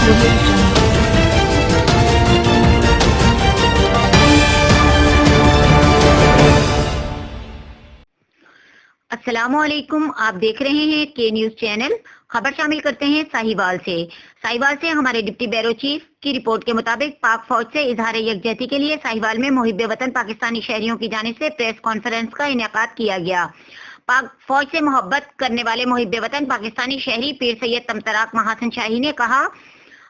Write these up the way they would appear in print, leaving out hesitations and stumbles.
audio jungle. अस्सलाम वालेकुम, आप देख रहे हैं के न्यूज चैनल। खबर शामिल करते हैं साहिवाल से हमारे डिप्टी ब्यूरो चीफ की रिपोर्ट के मुताबिक पाक फौज से इजहार यकजहती के लिए साहिवाल में मुहिब वतन पाकिस्तानी शहरियों की जानिब से प्रेस कॉन्फ्रेंस का इनेकाद किया गया। पाक फौज से मोहब्बत करने वाले मुहिब वतन पाकिस्तानी शहरी पीर सैयद तमतराक महासन शाही ने कहा,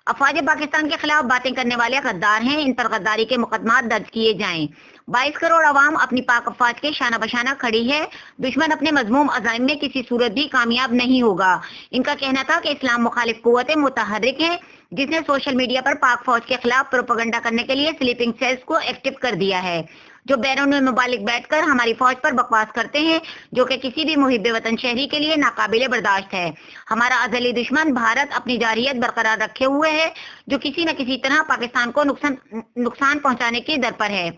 अफवाज पाकिस्तान के खिलाफ बातें करने वाले गद्दार हैं, इन पर गद्दारी के मुकदमात दर्ज किए जाएं। 22 करोड़ आवाम अपनी पाक अफवाज के शाना बशाना खड़ी है। दुश्मन अपने मजमूम अज़ाइम में किसी सूरत भी कामयाब नहीं होगा। इनका कहना था कि इस्लाम मुखालिफ कुव्वतें मुतहर्रिक है, जिसने सोशल मीडिया पर पाक फौज के खिलाफ प्रोपेगेंडा करने के लिए स्लीपिंग सेल्स को एक्टिव कर दिया है, जो बैरून मुबालिक बैठकर हमारी फौज पर बकवास करते हैं, जो कि किसी भी मुहिब वतन शहरी के लिए नाकाबिले बर्दाश्त है। हमारा अज़ली दुश्मन भारत अपनी जारियत बरकरार रखे हुए है, जो किसी न किसी तरह पाकिस्तान को नुकसान पहुंचाने की दर पर है।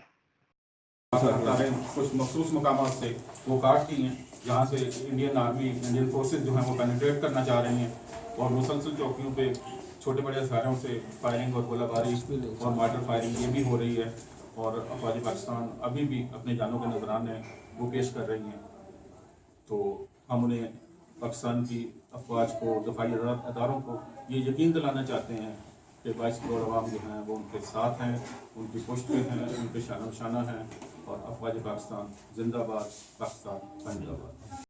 कुछ मखसूस मकामात से वो काट की हैं, जहाँ से इंडियन आर्मी, इंडियन फोर्सेस जो हैं वो पेनिट्रेट करना चाह रही हैं और मुसलसल चौकियों पे छोटे बड़े हथियारों से फायरिंग और गोलाबारी और वाटर फायरिंग ये भी हो रही है और अफवाज पाकिस्तान अभी भी अपने जानों के नजराने वो पेश कर रही हैं। तो हम उन्हें पाकिस्तान की अफवाज को, दफाई अदारों को ये यकीन दिलाना चाहते हैं कि 22 करोड़ अवाम जो हैं वो उनके साथ हैं, उनकी पुष्ट पे हैं, उनके शाना बशाना हैं और अफवाज पाकिस्तान जिंदाबाद, पाकिस्तान जिंदाबाद।